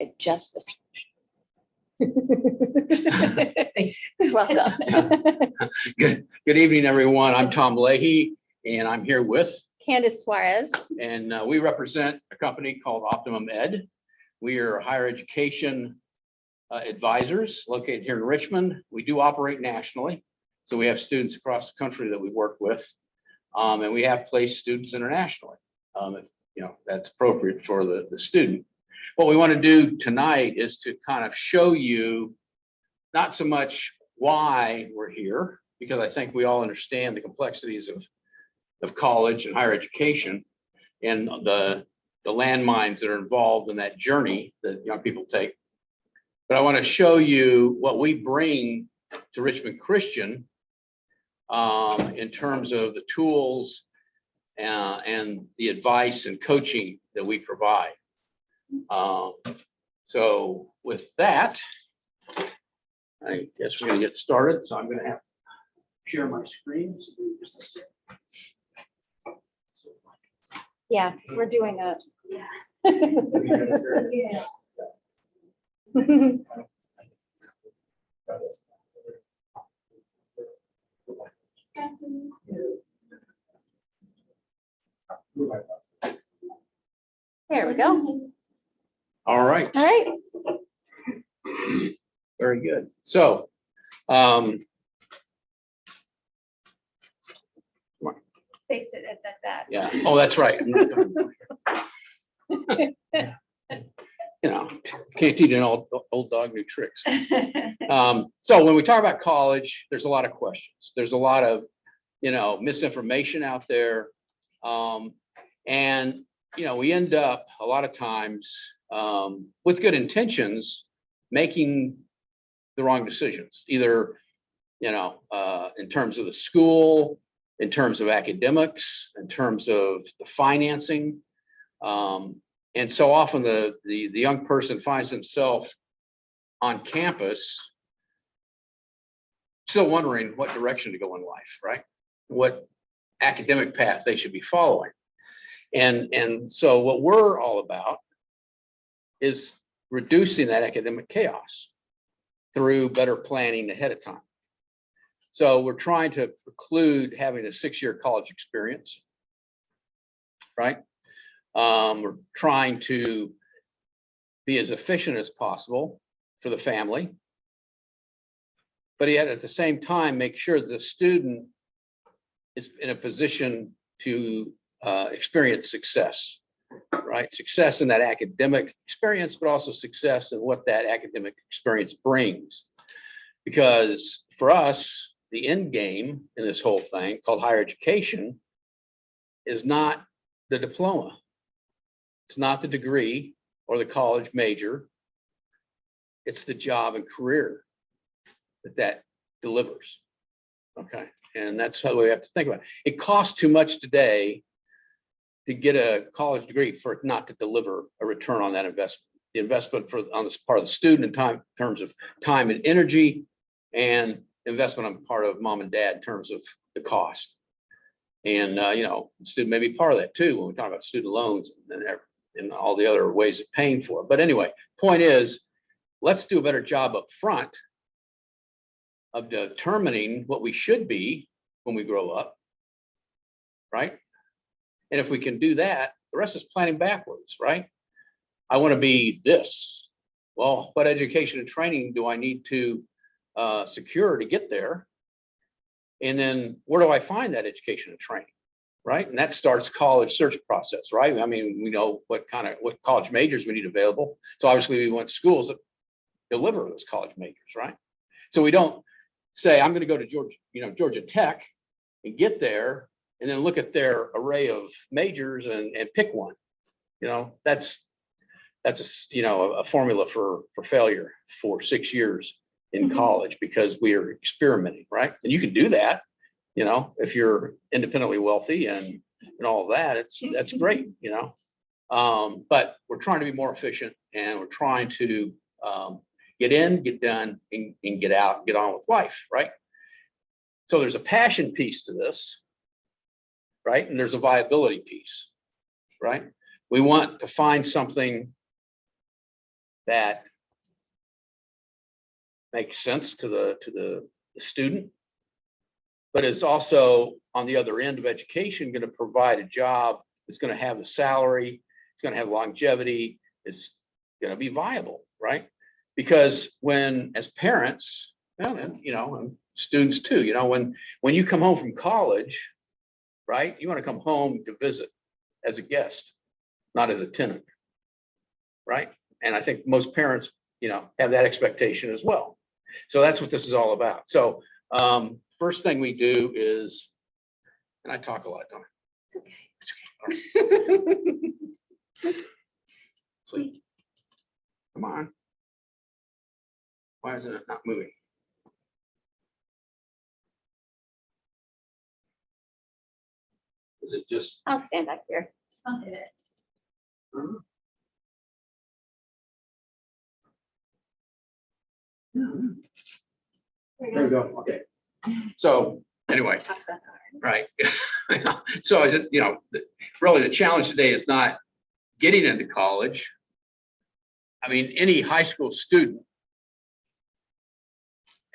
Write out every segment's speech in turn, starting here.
It just is huge. Welcome. Good evening, everyone. I'm Tom Leahy, and I'm here with, Candace Suarez. and we represent a company called Optimum Ed. We are higher education advisors located here in Richmond. We do operate nationally, so we have students across the country that we work with, and we have placed students internationally. If, that's appropriate for the student. What we want to do tonight is to kind of show you not so much why we're here, because I think we all understand the complexities of college and higher education and the landmines that are involved in that journey that young people take. But I want to show you what we bring to Richmond Christian in terms of the tools and the advice and coaching that we provide. So with that, I guess we're going to get started. So I'm going to have to share my screen. Yeah, because we're doing a. There we go. All right. All right. Very good. So, Face it at that. yeah. Oh, that's right. I'm not gonna- can't teach an old dog new tricks. So when we talk about college, there's a lot of questions. There's a lot of, misinformation out there. And, we end up a lot of times with good intentions, making the wrong decisions, either, in terms of the school, in terms of academics, in terms of the financing. And so often the young person finds themselves on campus still wondering what direction to go in life, right? What academic path they should be following. And so what we're all about is reducing that academic chaos through better planning ahead of time. So we're trying to preclude having a 6-year college experience, right? We're trying to be as efficient as possible for the family, but yet at the same time, make sure that the student is in a position to experience success, right? Success in that academic experience, but also success in what that academic experience brings. Because for us, the end game in this whole thing called higher education is not the diploma. It's not the degree or the college major. It's the job and career that delivers. Okay. And that's how we have to think about it. It costs too much today to get a college degree for it not to deliver a return on that investment. The investment on this part of the student in terms of time and energy, and investment on the part of mom and dad in terms of the cost. And the student may be part of that too when we talk about student loans and all the other ways of paying for it. But anyway, point is, let's do a better job up front of determining what we should be when we grow up, right? And if we can do that, the rest is planning backwards, right? I want to be this. Well, what education and training do I need to secure to get there? And then where do I find that education and training, right? And that starts college search process, right? I mean, we know what college majors we need available. So obviously we want schools that deliver those college majors, right? So we don't say, I'm going to go to Georgia Tech and get there and then look at their array of majors and pick one. That's a formula for failure for 6 years in college, because we are experimenting, right? And you can do that, if you're independently wealthy and all of that, that's great, but we're trying to be more efficient, and we're trying to get in, get done, and get out, get on with life, right? So there's a passion piece to this, right? And there's a viability piece, right? We want to find something that makes sense to the student, but is also on the other end of education going to provide a job that's going to have a salary, it's going to have longevity, it's going to be viable, right? Because when, as parents, and students too, when you come home from college, right, you want to come home to visit as a guest, not as a tenant, right? And I think most parents, have that expectation as well. So that's what this is all about. So first thing we do is, and I talk a lot, don't I? It's okay. All right. Sleep. Come on. Why isn't it not moving? Is it just? I'll stand back here. I'll hit it. There we go. Okay. So anyway, Talked about that. right. So really the challenge today is not getting into college. I mean, any high school student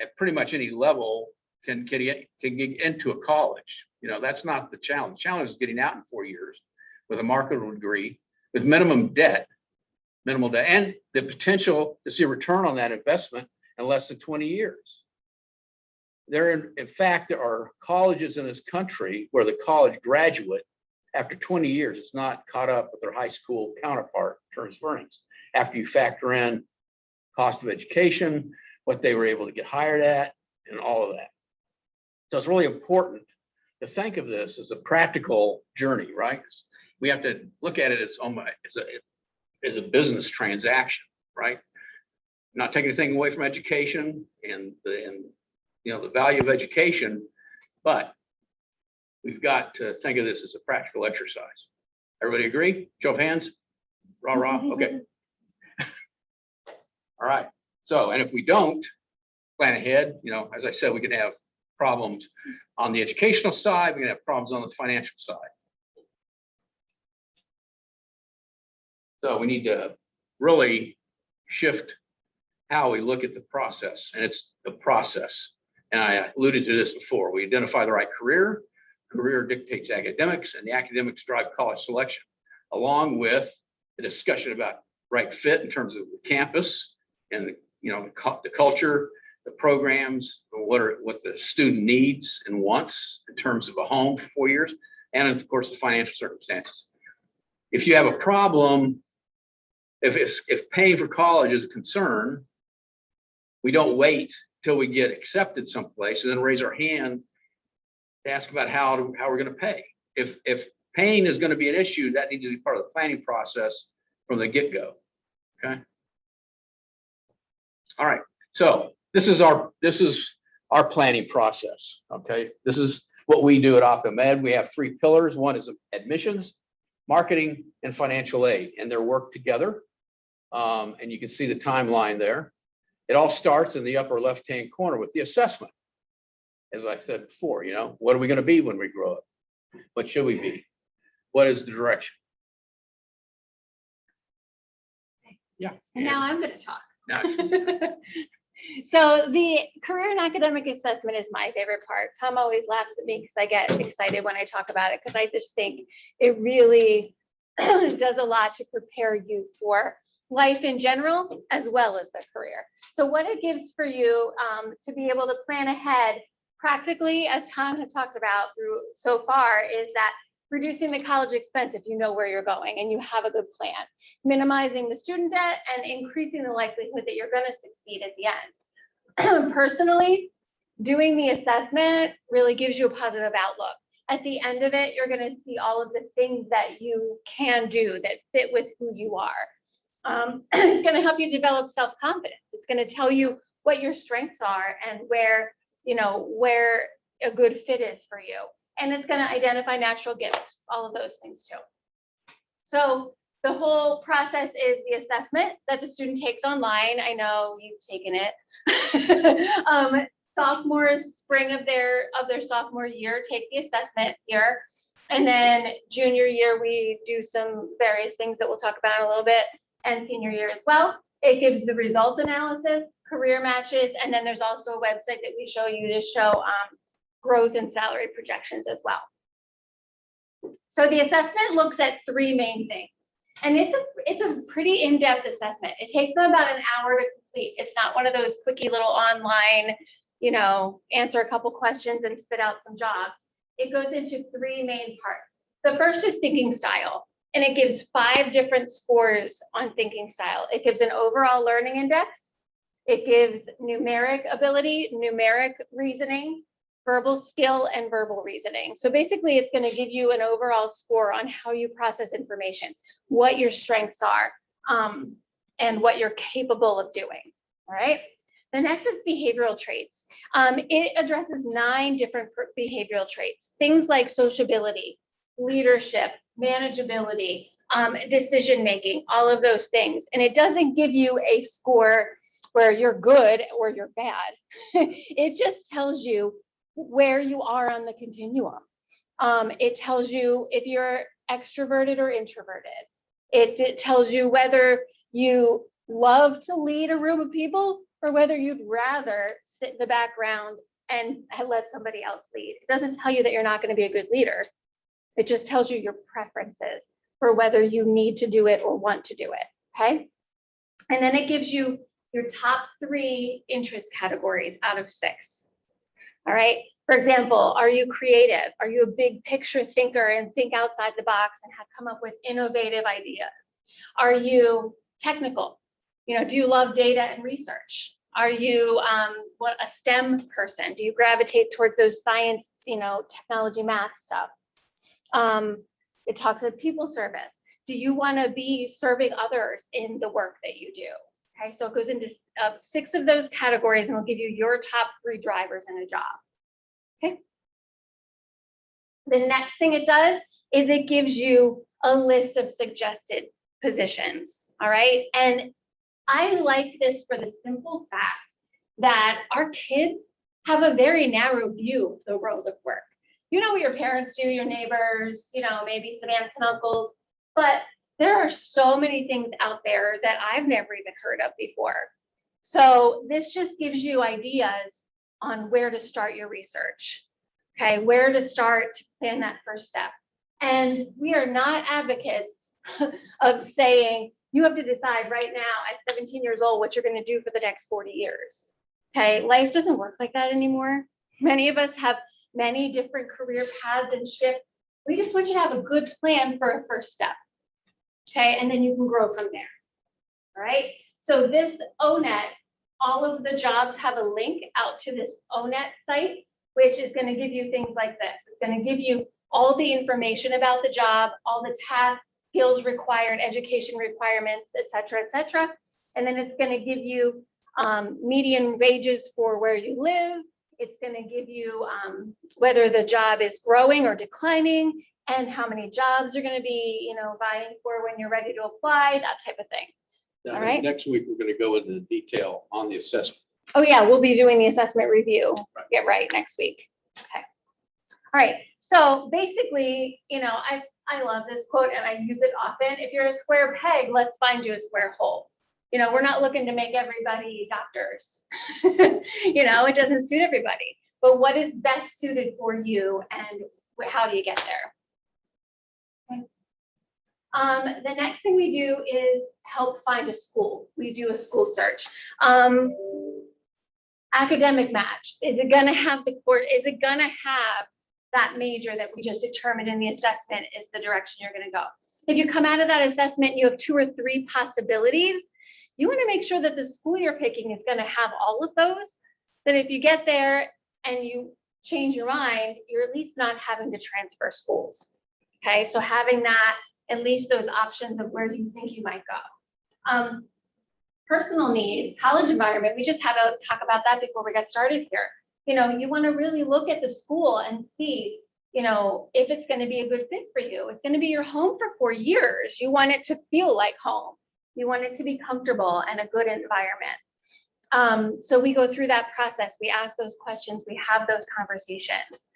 at pretty much any level can get into a college. That's not the challenge. The challenge is getting out in 4 years with a marketable degree, with minimal debt, and the potential to see a return on that investment in less than 20 years. In fact, there are colleges in this country where the college graduate, after 20 years, is not caught up with their high school counterpart in terms of earnings. After you factor in cost of education, what they were able to get hired at, and all of that. So it's really important to think of this as a practical journey, right? We have to look at it as a business transaction, right? Not taking anything away from education and the value of education, but we've got to think of this as a practical exercise. Everybody agree? Show of hands. Rah, rah. Okay. All right. So, and if we don't plan ahead, as I said, we can have problems on the educational side. We can have problems on the financial side. So we need to really shift how we look at the process, and it's the process. And I alluded to this before. We identify the right career. Career dictates academics, and the academics drive college selection, along with the discussion about right fit in terms of the campus and the culture, the programs, what the student needs and wants in terms of a home for 4 years, and of course the financial circumstances. If you have a problem, if paying for college is a concern, we don't wait till we get accepted someplace and then raise our hand to ask about how we're going to pay. If paying is going to be an issue, that needs to be part of the planning process from the get-go. Okay. All right. So this is our planning process. Okay. This is what we do at OptumEd. We have 3 pillars. One is admissions, marketing, and financial aid, and they're worked together. And you can see the timeline there. It all starts in the upper left-hand corner with the assessment. As I said before, what are we going to be when we grow up? What should we be? What is the direction? Yeah. And now I'm going to talk. Now, So the career and academic assessment is my favorite part. Tom always laughs at me because I get excited when I talk about it, because I just think it really does a lot to prepare you for life in general, as well as the career. So what it gives for you to be able to plan ahead practically, as Tom has talked about through so far, is that reducing the college expense if you know where you're going and you have a good plan, minimizing the student debt, and increasing the likelihood that you're going to succeed at the end. Personally, doing the assessment really gives you a positive outlook. At the end of it, you're going to see all of the things that you can do that fit with who you are. It's going to help you develop self-confidence. It's going to tell you what your strengths are and where a good fit is for you. And it's going to identify natural gifts, all of those things too. So the whole process is the assessment that the student takes online. I know you've taken it. Sophomores, spring of their sophomore year, take the assessment here. And then junior year, we do some various things that we'll talk about in a little bit, and senior year as well. It gives the results analysis, career matches, and then there's also a website that we show you to show growth and salary projections as well. So the assessment looks at three main things, and it's a pretty in-depth assessment. It takes them about an hour to complete. It's not one of those quickie little online, you know, answer a couple questions and spit out some jobs. It goes into three main parts. The first is thinking style, and it gives 5 different scores on thinking style. It gives an overall learning index. It gives numeric ability, numeric reasoning, verbal skill, and verbal reasoning. So basically, it's going to give you an overall score on how you process information, what your strengths are, and what you're capable of doing. All right. The next is behavioral traits. It addresses 9 different behavioral traits, things like sociability, leadership, manageability, decision-making, all of those things. And it doesn't give you a score where you're good or you're bad. It just tells you where you are on the continuum. It tells you if you're extroverted or introverted. It tells you whether you love to lead a room of people or whether you'd rather sit in the background and let somebody else lead. It doesn't tell you that you're not going to be a good leader. It just tells you your preferences for whether you need to do it or want to do it, okay? And then it gives you your top 3 interest categories out of 6, all right? For example, are you creative? Are you a big picture thinker and think outside the box and have come up with innovative ideas? Are you technical? You know, do you love data and research? Are you a STEM person? Do you gravitate towards those science, you know, technology, math stuff? It talks about people service. Do you want to be serving others in the work that you do? Okay, so it goes into 6 of those categories and will give you your top 3 drivers in a job. Okay. The next thing it does is it gives you a list of suggested positions. All right. And I like this for the simple fact that our kids have a very narrow view of the world of work. You know what your parents do, your neighbors, you know, maybe some aunts and uncles, but there are so many things out there that I've never even heard of before. So this just gives you ideas on where to start your research, okay, where to start to plan that first step. And we are not advocates of saying you have to decide right now at 17 years old what you're going to do for the next 40 years. Okay, life doesn't work like that anymore. Many of us have many different career paths and shifts. We just want you to have a good plan for a first step. Okay, and then you can grow from there. All right, so this ONET, all of the jobs have a link out to this ONET site, which is going to give you things like this. It's going to give you all the information about the job, all the tasks, skills required, education requirements, et cetera, et cetera. And then it's going to give you median wages for where you live. It's going to give you whether the job is growing or declining and how many jobs you're going to be, you know, vying for when you're ready to apply, that type of thing. Now, All right. Next week, we're going to go into detail on the assessment. Oh yeah, we'll be doing the assessment review. Right. Get right next week. Okay. All right. So basically, you know, I love this quote and I use it often. If you're a square peg, let's find you a square hole. You know, we're not looking to make everybody doctors. You know, it doesn't suit everybody. But what is best suited for you and how do you get there? Okay. The next thing we do is help find a school. We do a school search. Academic match. Is it going to have the course? Is it going to have that major that we just determined in the assessment is the direction you're going to go? If you come out of that assessment, you have 2 or 3 possibilities. You want to make sure that the school you're picking is going to have all of those. That if you get there and you change your mind, you're at least not having to transfer schools. Okay, so having that, at least those options of where you think you might go. Personal needs, college environment, we just had to talk about that before we got started here. You know, you want to really look at the school and see, you know, if it's going to be a good fit for you. It's going to be your home for 4 years. You want it to feel like home. You want it to be comfortable and a good environment. So we go through that process. We ask those questions. We have those conversations.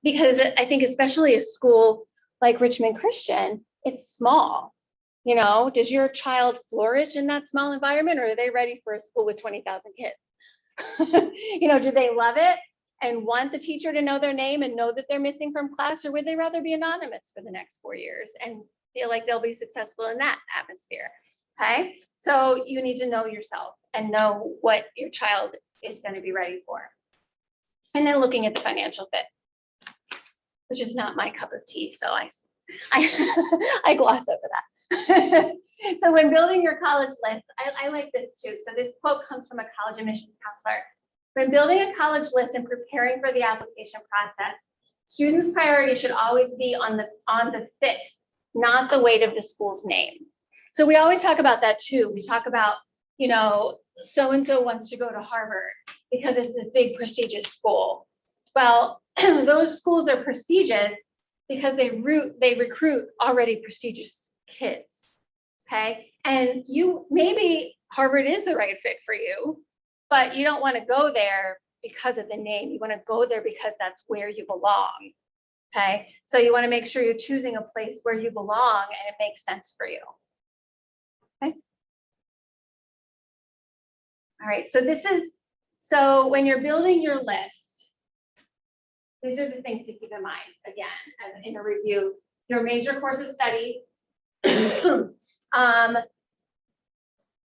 Because I think especially a school like Richmond Christian, it's small. You know, does your child flourish in that small environment, or are they ready for a school with 20,000 kids? You know, do they love it and want the teacher to know their name and know that they're missing from class, or would they rather be anonymous for the next 4 years and feel like they'll be successful in that atmosphere? Okay, so you need to know yourself and know what your child is going to be ready for. And then looking at the financial fit, which is not my cup of tea, so I I gloss over that. So when building your college list, I like this too. So this quote comes from a college admissions counselor. When building a college list and preparing for the application process, students' priority should always be on the fit, not the weight of the school's name. So we always talk about that too. We talk about, you know, so-and-so wants to go to Harvard because it's this big prestigious school. Well, those schools are prestigious because they recruit already prestigious kids. Okay, and maybe Harvard is the right fit for you, but you don't want to go there because of the name. You want to go there because that's where you belong. Okay, so you want to make sure you're choosing a place where you belong and it makes sense for you. Okay. All right, so when you're building your list, these are the things to keep in mind, again, as in a review. Your major course of study.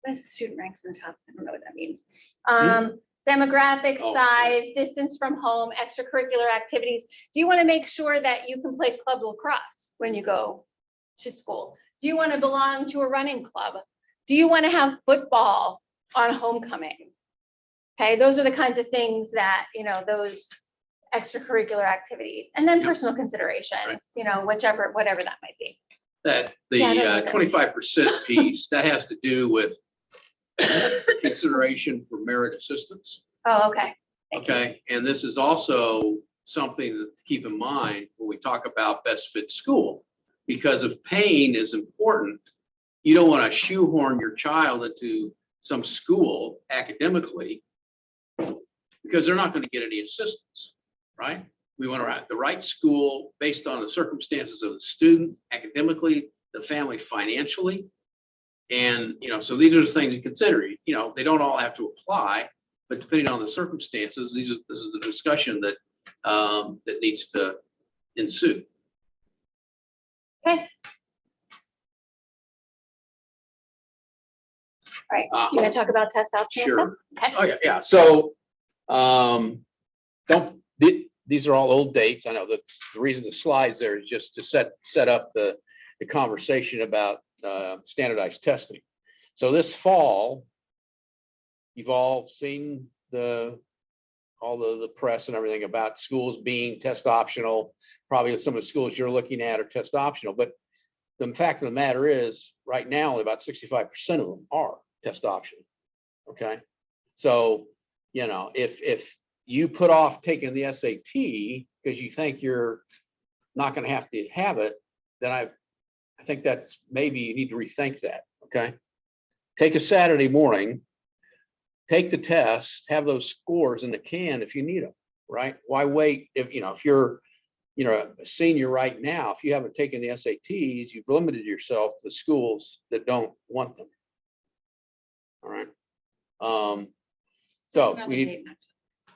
What's the student ranks on the top? I don't know what that means. Demographic, size, distance from home, extracurricular activities. Do you want to make sure that you can play club lacrosse when you go to school? Do you want to belong to a running club? Do you want to have football on homecoming? Okay, those are the kinds of things that, you know, those extracurricular activities, and then personal considerations, you know, whatever that might be. That the 25% piece, that has to do with consideration for merit assistance. Oh, okay. Okay, and this is also something to keep in mind when we talk about best fit school, because if paying is important, you don't want to shoehorn your child into some school academically because they're not going to get any assistance, right? We want to write the right school based on the circumstances of the student, academically, the family financially. And, you know, so these are the things to consider. You know, they don't all have to apply, but depending on the circumstances, this is the discussion that that needs to ensue. Okay. All right, you want to talk about test options? Sure. Okay. Oh, yeah. So these are all old dates. I know that's the reason the slides there is just to set up the conversation about standardized testing. So this fall, you've all seen all the press and everything about schools being test optional. Probably some of the schools you're looking at are test optional, but the fact of the matter is right now only about 65% of them are test optional. Okay, so you know, if you put off taking the SAT because you think you're not going to have it, then I think that's maybe you need to rethink that. Okay, take a Saturday morning, take the test, have those scores in the can if you need them. Right? Why wait? If you're a senior right now, if you haven't taken the SATs, you've limited yourself to schools that don't want them. All right. So we need.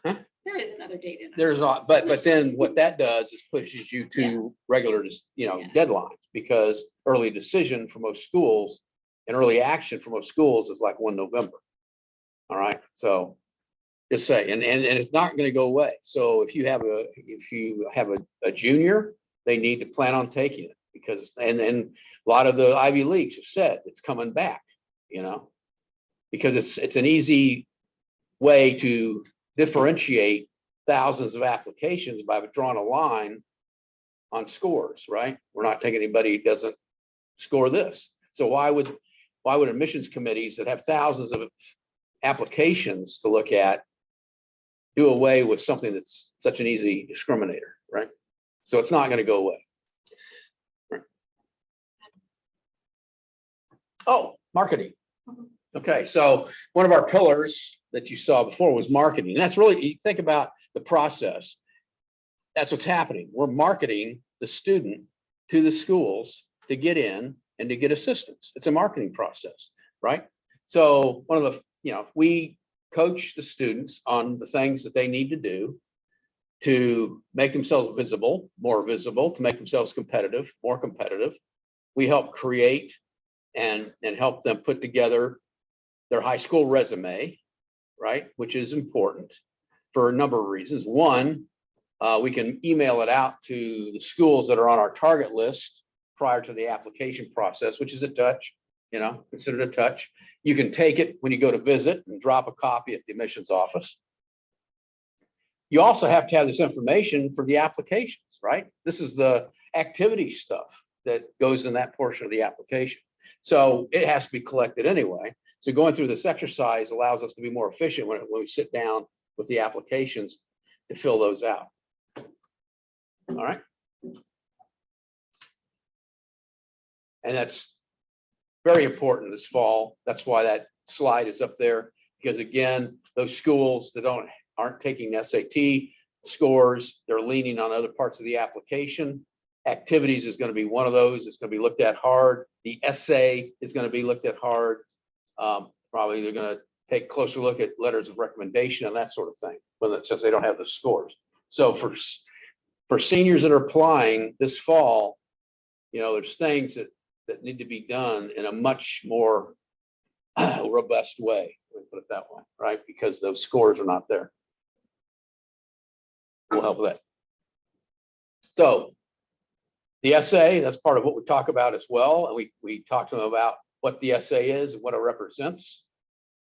Huh? There is another date in it. But then what that does is pushes you to regular, deadlines, because early decision for most schools and early action for most schools is like 1 November. All right. So just say, and it's not going to go away. So if you have a junior, they need to plan on taking it, because and a lot of the Ivy Leagues have said it's coming back, because it's an easy way to differentiate thousands of applications by drawing a line on scores, right? We're not taking anybody who doesn't score this. So why would admissions committees that have thousands of applications to look at do away with something that's such an easy discriminator, right? So it's not going to go away. Right. Oh, marketing. Okay, so one of our pillars that you saw before was marketing. That's really, you think about the process. That's what's happening. We're marketing the student to the schools to get in and to get assistance. It's a marketing process, right? So one of the, we coach the students on the things that they need to do to make themselves visible, more visible, to make themselves competitive, more competitive. We help create and help them put together their high school resume, right? Which is important for a number of reasons. One, we can email it out to the schools that are on our target list prior to the application process, which is a touch, considered a touch. You can take it when you go to visit and drop a copy at the admissions office. You also have to have this information for the applications, right? This is the activity stuff that goes in that portion of the application. So it has to be collected anyway. So going through this exercise allows us to be more efficient when we sit down with the applications to fill those out. All right. And that's very important this fall. That's why that slide is up there, because again, those schools that aren't taking SAT scores, they're leaning on other parts of the application. Activities is going to be one of those. It's going to be looked at hard. The essay is going to be looked at hard. Probably they're going to take a closer look at letters of recommendation and that sort of thing, since they don't have the scores. So for seniors that are applying this fall, there's things that need to be done in a much more robust way. Let me put it that way, right? Because those scores are not there. We'll help with that. So the essay, that's part of what we talk about as well. And we talk to them about what the essay is and what it represents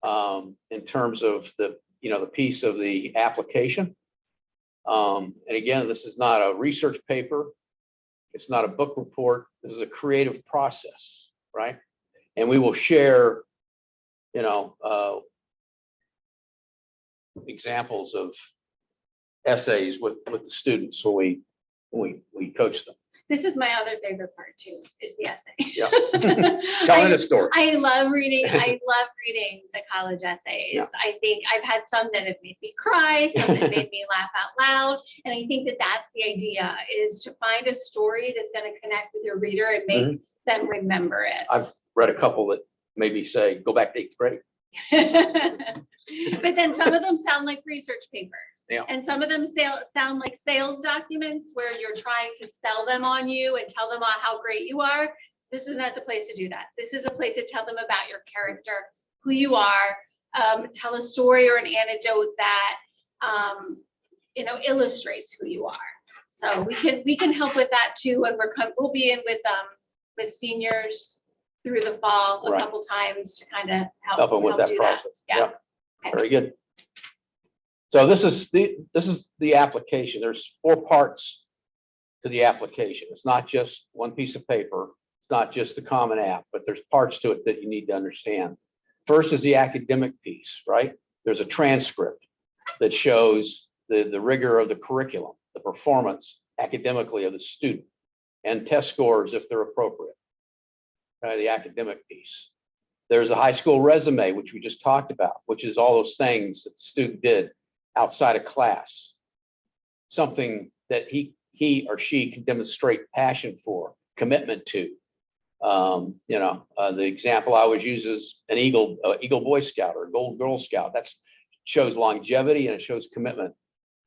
in terms of the piece of the application. And again, this is not a research paper. It's not a book report. This is a creative process, right? And we will share, examples of essays with the students when we coach them. This is my other favorite part too, is the essay. Yeah. Telling a story. I love reading. I love reading the college essays. Yeah. I think I've had some that have made me cry, some that made me laugh out loud. And I think that that's the idea, is to find a story that's going to connect with your reader and make them remember it. I've read a couple that maybe say, go back to 8th grade. But then some of them sound like research papers. Yeah. And some of them sound like sales documents where you're trying to sell them on you and tell them how great you are. This is not the place to do that. This is a place to tell them about your character, who you are, tell a story or an anecdote that illustrates who you are. So we can help with that too. And we'll be in with seniors through the fall a couple times to kind of help them with that process. Yeah. Okay. Very good. So this is the application. There's 4 parts to the application. It's not just one piece of paper. It's not just the common app, but there's parts to it that you need to understand. First is the academic piece, right? There's a transcript that shows the rigor of the curriculum, the performance academically of the student, and test scores if they're appropriate. Okay, the academic piece. There's a high school resume, which we just talked about, which is all those things that the student did outside of class, something that he or she can demonstrate passion for, commitment to. The example I always use is an Eagle Boy Scout or a Gold Girl Scout. That shows longevity and it shows commitment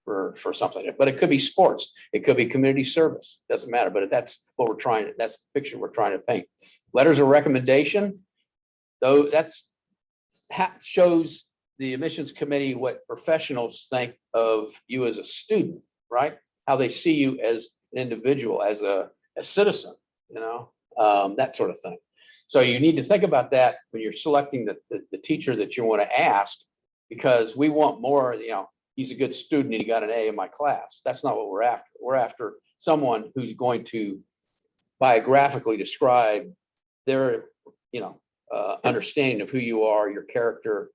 for something. But it could be sports, it could be community service, doesn't matter. But that's the picture we're trying to paint. Letters of recommendation, though, shows the admissions committee what professionals think of you as a student, right? How they see you as an individual, as a citizen, that sort of thing. So you need to think about that when you're selecting the teacher that you want to ask, because we want more, he's a good student and he got an A in my class. That's not what we're after. We're after someone who's going to biographically describe their, understanding of who you are, your character,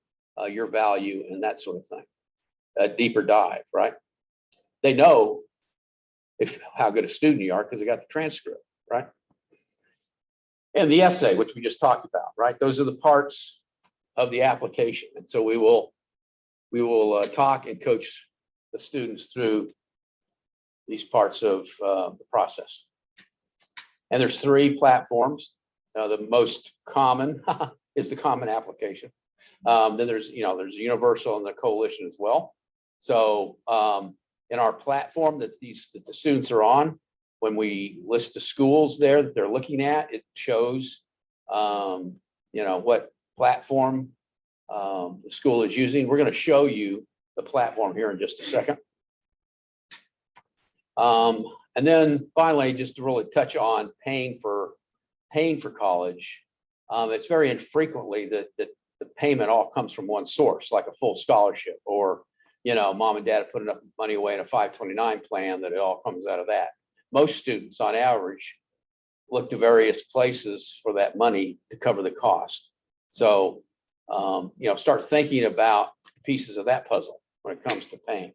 your value, and that sort of thing. A deeper dive, right? They know how good a student you are because they got the transcript, right? And the essay, which we just talked about, right? Those are the parts of the application. And so we will talk and coach the students through these parts of the process. And there's 3 platforms. the most common is the common application. Then there's universal and the coalition as well. So in our platform that the students are on, when we list the schools there that they're looking at, it shows what platform the school is using. We're going to show you the platform here in just a second. And then finally, just to really touch on paying for college, it's very infrequently that the payment all comes from one source, like a full scholarship, or mom and dad have put enough money away in a 529 plan that it all comes out of that. Most students, on average, look to various places for that money to cover the cost. So, start thinking about pieces of that puzzle when it comes to paying.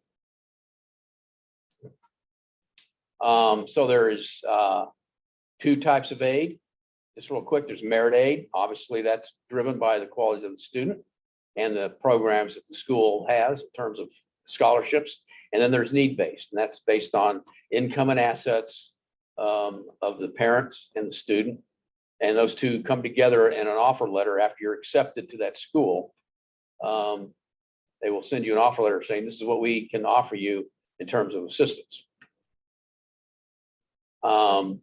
So there's two types of aid. Just real quick, there's merit aid. Obviously, that's driven by the quality of the student and the programs that the school has in terms of scholarships. And then there's need-based, and that's based on income and assets of the parents and the student. And those two come together in an offer letter after you're accepted to that school. They will send you an offer letter saying, this is what we can offer you in terms of assistance.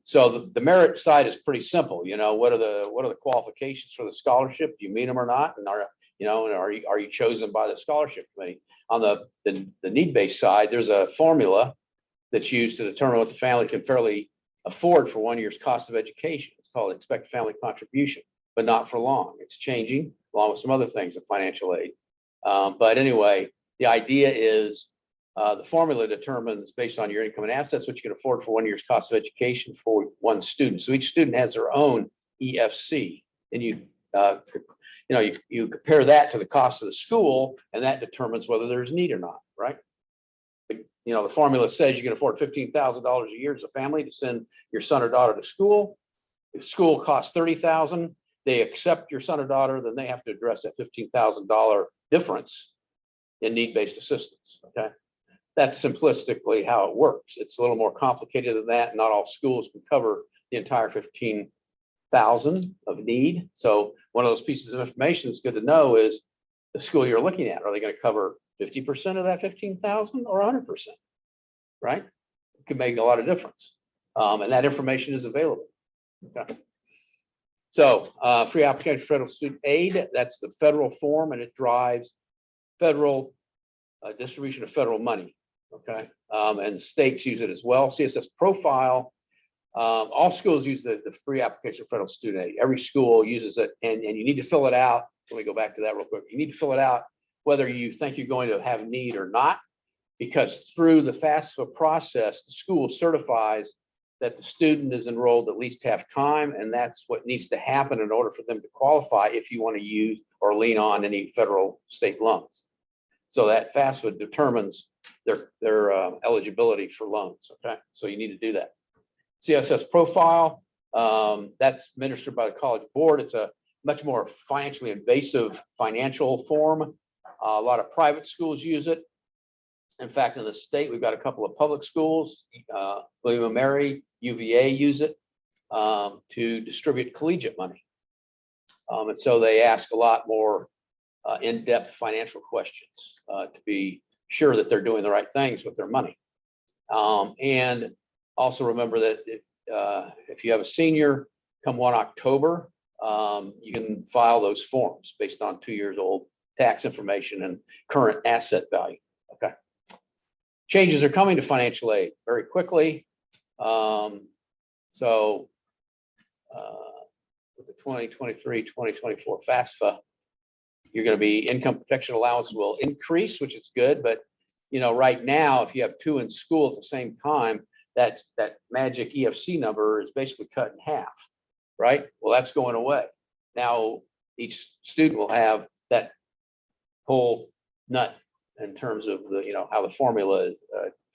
So the merit side is pretty simple. What are the qualifications for the scholarship? Do you meet them or not? And are you chosen by the scholarship committee? On the need-based side, there's a formula that's used to determine what the family can fairly afford for 1 year's cost of education. It's called expected family contribution, but not for long. It's changing along with some other things of financial aid. But anyway, the idea is the formula determines based on your income and assets what you can afford for 1 year's cost of education for one student. So each student has their own EFC, and you compare that to the cost of the school, and that determines whether there's need or not, right? The formula says you can afford $15,000 a year as a family to send your son or daughter to school. If school costs $30,000, they accept your son or daughter, then they have to address that $15,000 difference in need-based assistance. Okay, that's simplistically how it works. It's a little more complicated than that. Not all schools can cover the entire $15,000 of need. So one of those pieces of information that's good to know is the school you're looking at. Are they going to cover 50% of that 15,000 or 100%? Right? It could make a lot of difference. And that information is available. Okay. So free application for federal student aid, that's the federal form, and it drives federal distribution of federal money. Okay. And states use it as well. CSS profile, all schools use the free application for federal student aid. Every school uses it, and you need to fill it out. Let me go back to that real quick. You need to fill it out whether you think you're going to have need or not, because through the FAFSA process, the school certifies that the student is enrolled at least half time, and that's what needs to happen in order for them to qualify if you want to use or lean on any federal state loans. So that FAFSA determines their eligibility for loans. Okay, so you need to do that. CSS profile, that's administered by the College Board. It's a much more financially invasive financial form. A lot of private schools use it. In fact, in the state, we've got a couple of public schools, William and Mary, UVA use it to distribute collegiate money. And so they ask a lot more in-depth financial questions to be sure that they're doing the right things with their money. And also remember that if you have a senior come 1 October, you can file those forms based on 2 years old tax information and current asset value. Okay. Changes are coming to financial aid very quickly. So with the 2023-2024 FAFSA, you're going to be income protection allowance will increase, which is good. But right now, if you have 2 in school at the same time, that magic EFC number is basically cut in half, right? Well, that's going away. Now each student will have that whole nut in terms of how the formula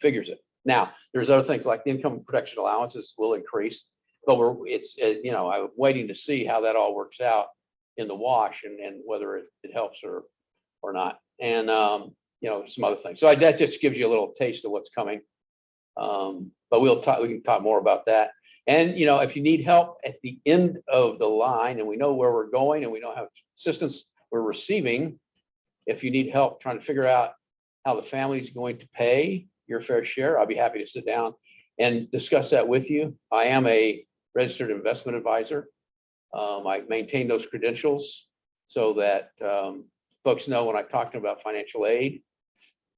figures it. Now there's other things like the income protection allowances will increase, but I'm waiting to see how that all works out in the wash and whether it helps or not, and some other things. So that just gives you a little taste of what's coming. But we can talk more about that. And, you know, if you need help at the end of the line and we know where we're going and we know how assistance we're receiving, if you need help trying to figure out how the family's going to pay your fair share, I'll be happy to sit down and discuss that with you. I am a registered investment advisor. I maintain those credentials so that folks know when I talk to them about financial aid,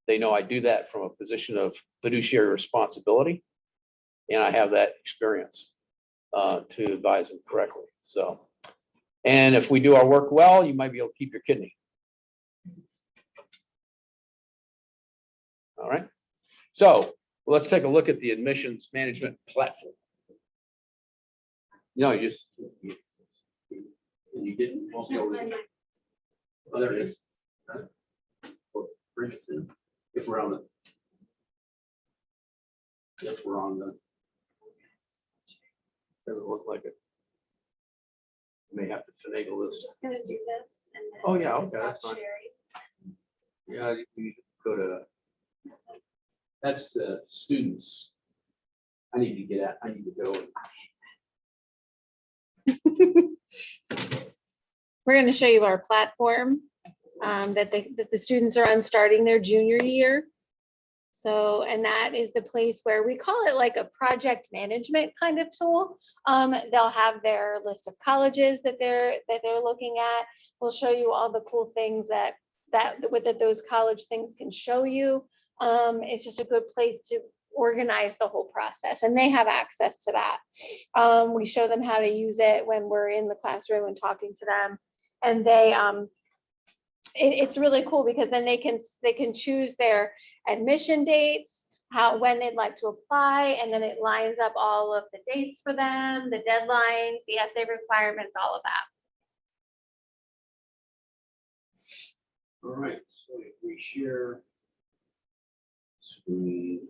they know I do that from a position of fiduciary responsibility. And I have that experience to advise them correctly. So, and if we do our work well, you might be able to keep your kidney. All right. So let's take a look at the admissions management platform. No, you just, you didn't. Oh, there it is. Bring it in. If we're on the. If we're on the. Doesn't look like it. May have to finagle this. Just gonna do this and then. Oh, yeah, okay, stop that's fine. sharing. Yeah, you need to go to. That's the students. I need to get out. I need to go. We're going to show you our platform that the students are on starting their junior year. So, and that is the place where we call it like a project management kind of tool. They'll have their list of colleges that they're looking at. We'll show you all the cool things that those college things can show you. It's just a good place to organize the whole process, and they have access to that. We show them how to use it when we're in the classroom and talking to them, and it's really cool because then they can choose their admission dates, when they'd like to apply, and then it lines up all of the dates for them, the deadlines, the essay requirements, all of that. All right, so if we share screen,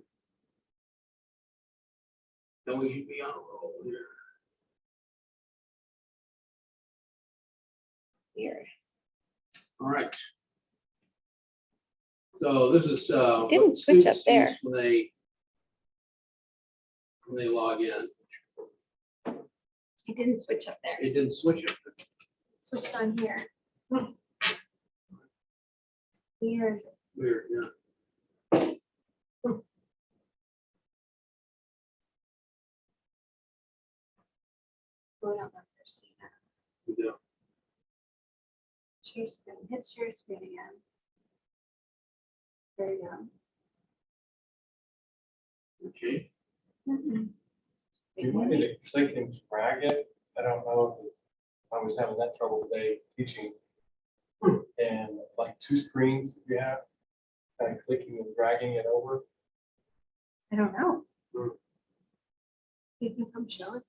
then we should be on a roll here. Here. All right. So this is It didn't what switch up students there. use when they log in. It didn't switch up there. It didn't switch up. It switched on here. Weird. Weird, yeah. Oh, I don't remember seeing that. We do. Share screen. Hit share screen again. There you go. Okay. Mhm. You might need to click and drag it. I don't know if I was having that trouble today teaching. And like two screens you have, kind of clicking and dragging it over. I don't know. Hmm. You can come show us.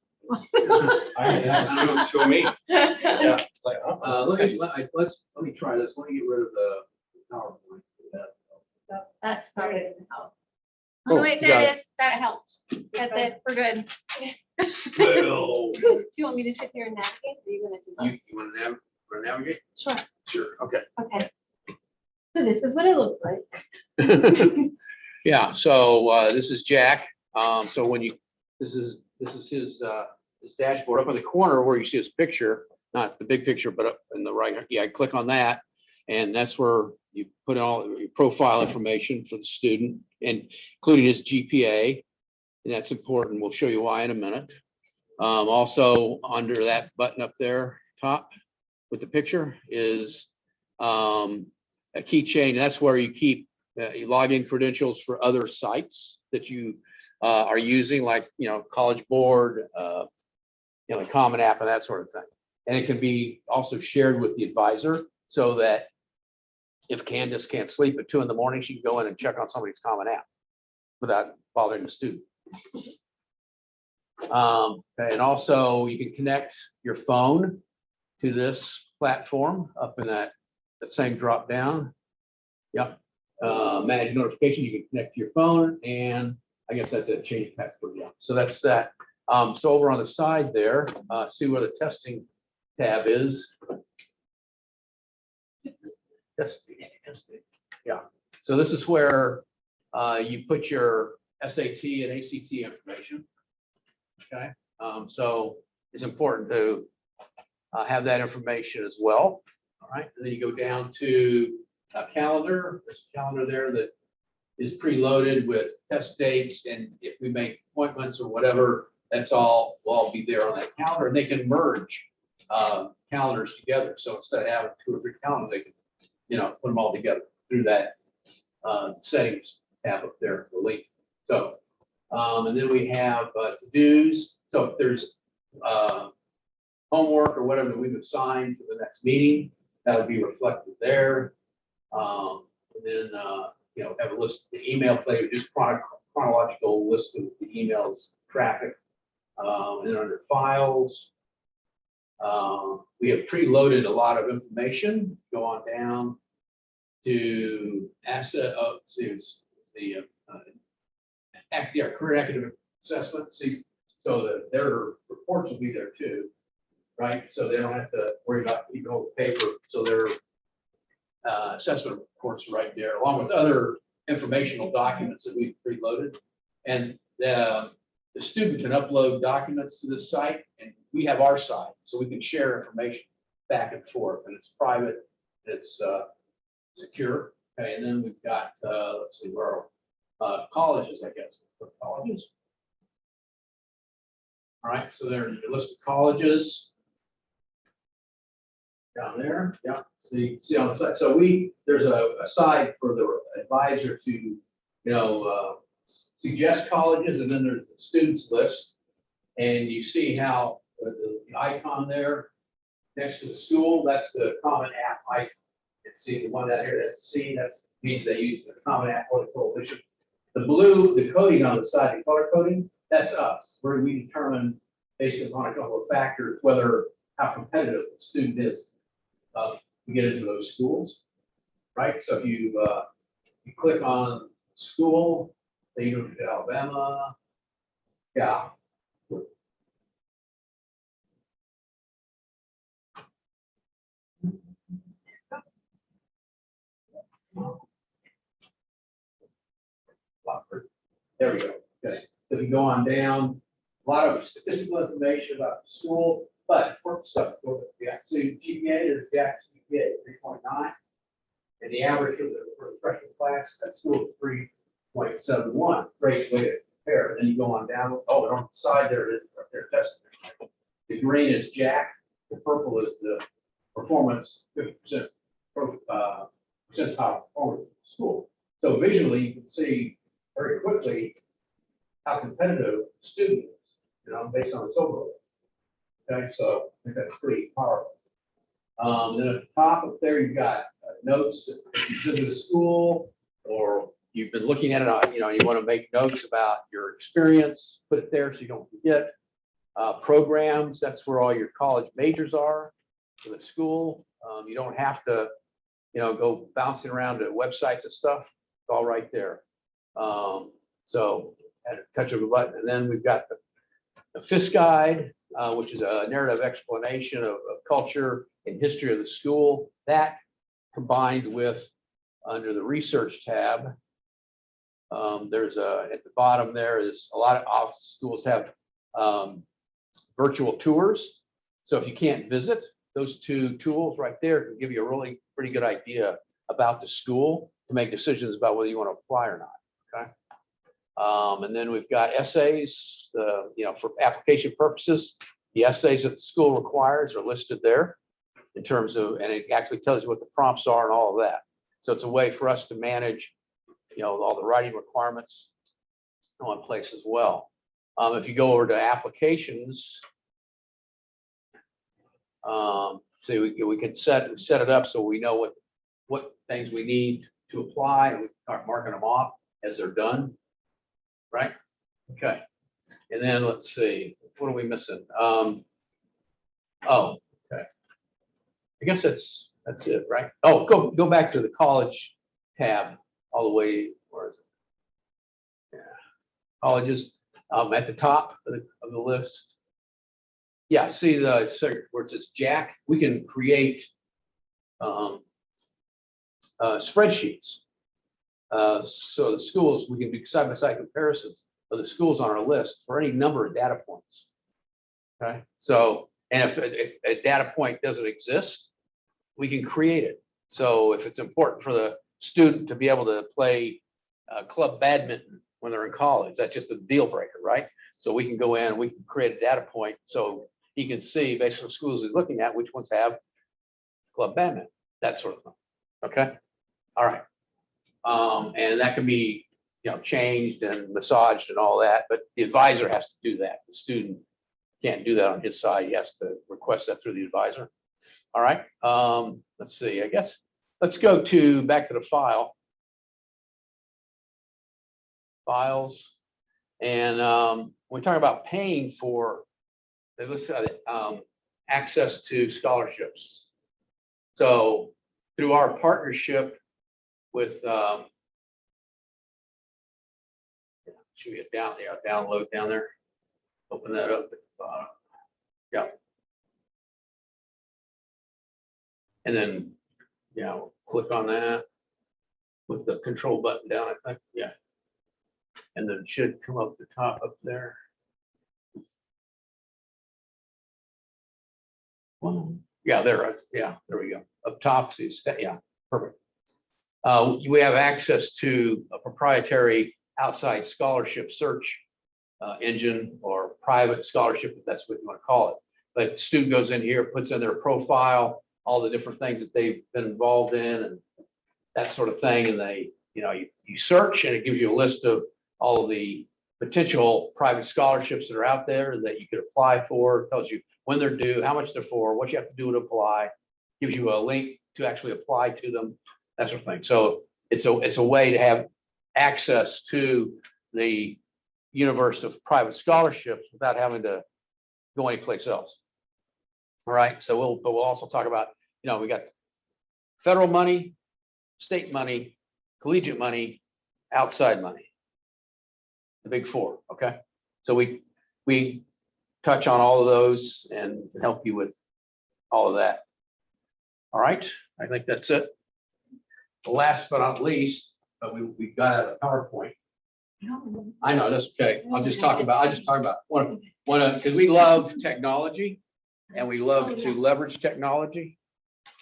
I had asked you to show me. Yeah, it's like, oh, Let me try this. Let me get rid of the PowerPoint. That's part of the help. Oh, Oh, wait, got there it. it is. That helps. That's it. We're good. Well, Do you want me to sit here and navigate? Or are you gonna do that? you want to navigate? Sure. Sure. Okay. Okay. So this is what it looks like. Yeah. So this is Jack. So when this is his dashboard up in the corner where you see his picture, not the big picture, but up in the right. Yeah, click on that, and that's where you put in all your profile information for the student, and including his GPA, and that's important. We'll show you why in a minute. Also, under that button up there, top with the picture is a keychain. That's where you keep you login credentials for other sites that you are using, like College Board, the Common App, and that sort of thing. And it can be also shared with the advisor, so that if Candace can't sleep at 2 a.m, she can go in and check on somebody's Common App without bothering the student. And also you can connect your phone to this platform up in that same drop down. Yep. Manage notification. You can connect to your phone, and I guess that's it. Change password. Yeah. So that's that. So over on the side there, see where the testing tab is. Testing. Yeah. So this is where you put your SAT and ACT information. Okay. So it's important to have that information as well. All right, and then you go down to a calendar. There's a calendar there that is preloaded with test dates, and if we make appointments or whatever, that's all will all be there on that calendar, and they can merge calendars together. So instead of having 2 or 3 calendars, they can, put them all together through that settings tab up there, the link. So, and then we have to-dos. So if there's homework or whatever that we've assigned for the next meeting, that would be reflected there. And then, have a list, the email play, just chronological list of the emails, traffic. And then under files, we have preloaded a lot of information. Go on down to asset of the current academic assessment. See, so that their reports will be there too, right? So they don't have to worry about keeping all the paper. So their assessment reports are right there, along with other informational documents that we've preloaded. And the student can upload documents to this site, and we have our site, so we can share information back and forth, and it's private, it's secure. Okay, and then we've got let's see, where are colleges, I guess. Colleges. All right, so there's a list of colleges down there. Yeah, see on the side. So there's a side for the advisor to suggest colleges, and then there's the students list, and you see how the icon there next to the school, that's the Common App icon. And see the one down here, that's C, that means they use the Common App Coalition. The blue, the coding on the side, the color coding, that's us, where we determine based upon a couple of factors whether how competitive the student is to get into those schools, right? So if you click on school, the University of Alabama, yeah. There we go. Okay. So you go on down, a lot of statistical information about the school, but work stuff. Yeah, so GPA is the GPA 3.9, and the average for the freshman class at school is 3.71. Great way to compare. And then you go on down. Oh, and on the side there it is. They're testing. The green is Jack. The purple is the performance 50% percentile performance of the school. So visually, you can see very quickly how competitive the student is, based on its overall. Okay, so I think that's pretty powerful. Then at the top up there, you've got notes. If you visit a school or you've been looking at it, you want to make notes about your experience, put it there so you don't forget. Programs, that's where all your college majors are for the school. You don't have to, go bouncing around to websites and stuff. It's all right there. So at a touch of a button, and then we've got the FIS guide, which is a narrative explanation of culture and history of the school. That combined with under the research tab, there's at the bottom there is a lot of schools have virtual tours. So if you can't visit, those 2 tools right there can give you a really pretty good idea about the school to make decisions about whether you want to apply or not. Okay. And then we've got essays, for application purposes, the essays that the school requires are listed there in terms of, and it actually tells you what the prompts are and all of that. So it's a way for us to manage, all the writing requirements in one place as well. If you go over to applications, so we can set it up so we know what things we need to apply, and we start marking them off as they're done. Right? Okay. And then let's see, what are we missing? Oh, okay. I guess that's it, right? Oh, go back to the college tab all the way. Where is it? Yeah. Colleges at the top of the list. Yeah, see where it says Jack, we can create spreadsheets. So the schools, we can do side-by-side comparisons of the schools on our list for any number of data points. Okay, so, and if a data point doesn't exist, we can create it. So if it's important for the student to be able to play club badminton when they're in college, that's just a deal breaker, right? So we can go in and we can create a data point so he can see based on schools he's looking at, which ones have club badminton, that sort of thing. Okay, all right. And that can be, changed and massaged and all that, but the advisor has to do that. The student can't do that on his side. He has to request that through the advisor. All right, let's see, I guess, let's go back to the files. And we talk about paying for, let's say, access to scholarships. So through our partnership with, should be a download down there. Open that up at the bottom. Yeah. And then, click on that with the control button down, I think, yeah. And then it should come up the top up there. Yeah, there, yeah, there we go. Up top, see, yeah, perfect. We have access to a proprietary outside scholarship search engine or private scholarship, if that's what you want to call it. But the student goes in here, puts in their profile, all the different things that they've been involved in and that sort of thing. And they, you search and it gives you a list of all of the potential private scholarships that are out there that you could apply for. It tells you when they're due, how much they're for, what you have to do to apply, gives you a link to actually apply to them, that sort of thing. So it's a way to have access to the universe of private scholarships without having to go anyplace else. All right, so we'll also talk about, we got federal money, state money, collegiate money, outside money, the big four. Okay, so we touch on all of those and help you with all of that. All right, I think that's it. Last but not least, but we got out of PowerPoint. I know, that's okay. I just talk about one because we love technology and we love to leverage technology.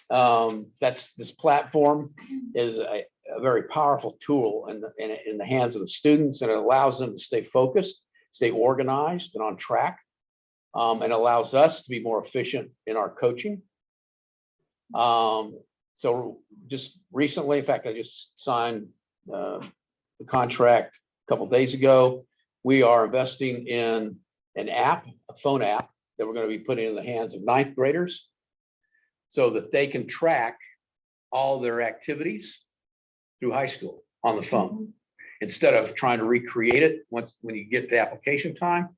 This platform is a very powerful tool in the hands of the students, and it allows them to stay focused, stay organized and on track, and allows us to be more efficient in our coaching. So just recently, in fact, I just signed the contract a couple of days ago. We are investing in an app, a phone app that we're going to be putting in the hands of 9th graders so that they can track all their activities through high school on the phone. Instead of trying to recreate it when you get to application time,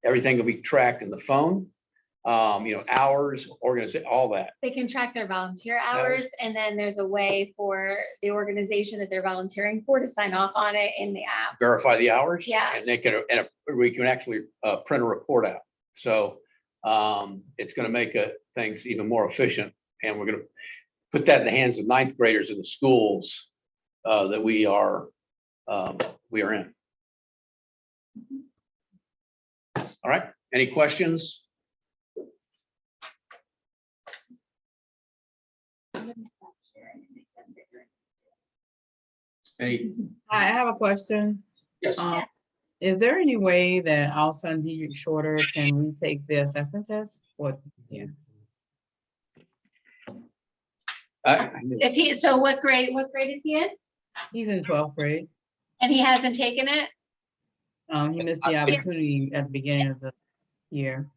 everything will be tracked in the phone. Hours, organization, all that. They can track their volunteer hours, and then there's a way for the organization that they're volunteering for to sign off on it in the app. Verify the hours. Yeah. And we can actually print a report out. So it's going to make things even more efficient. And we're going to put that in the hands of 9th graders in the schools that we are in. All right. Any questions? I have a question. Yes. Is there any way that our son D. Shorter can retake the assessment test? What? Yeah. What grade is he in? He's in 12th grade. And he hasn't taken it? He missed the opportunity at the beginning of the year.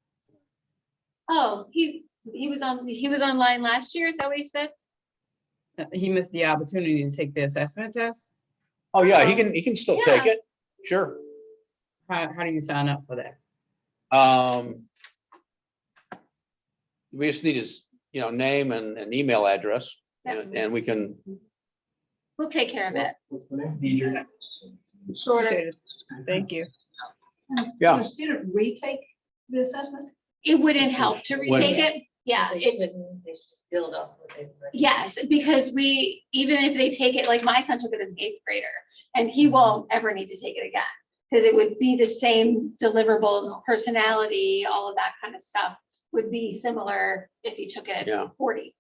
Oh, he was online last year. Is that what you said? He missed the opportunity to take the assessment test. Oh yeah, he can still take it. Sure. How do you sign up for that? We just need his name and email address, and we can. We'll take care of it. What's the name? Shorter. Appreciate it. Thank you. Yeah. Can a student retake the assessment? It wouldn't help to retake it. Yeah. They should just build off what they've already. Yes, because even if they take it, like my son took it as an 8th grader, and he won't ever need to take it again. Because it would be the same deliverables, personality, all of that kind of stuff would be similar if you took it Yeah. at 40.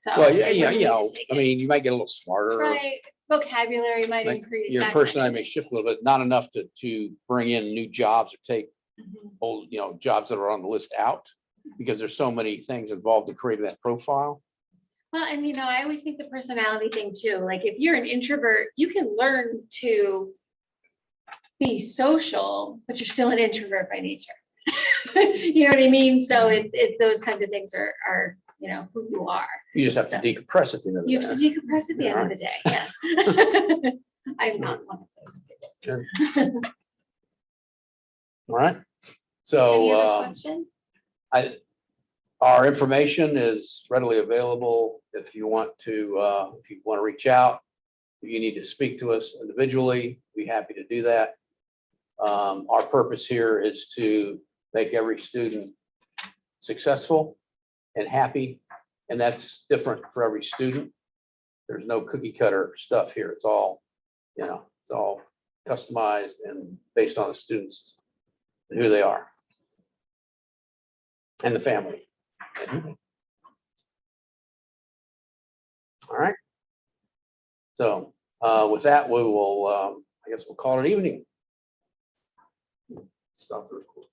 So. Well, it yeah, wouldn't be you the know, same. I mean, you might get a little smarter. Right, vocabulary might Like, increase. Your that kind of personality may thing. shift a little bit, not enough to bring in new jobs or take Mhm. old, jobs that are on the list out. Because there's so many things involved in creating that profile. Well, and I always think the personality thing too, like if you're an introvert, you can learn to be social, but you're still an introvert by nature. You know what I mean? So it those kinds of things are who you are. You just have to So, decompress at the end of You the have to day. decompress at the end of the day, yes. I'm not one of those people. All right. Any So other questions? our information is readily available if you want to reach out. If you need to speak to us individually, be happy to do that. Our purpose here is to make every student successful and happy, and that's different for every student. There's no cookie cutter stuff here. It's all, it's all customized and based on the students and who they are and the family. All right. So with that, we will, I guess we'll call it evening. Stop the recording.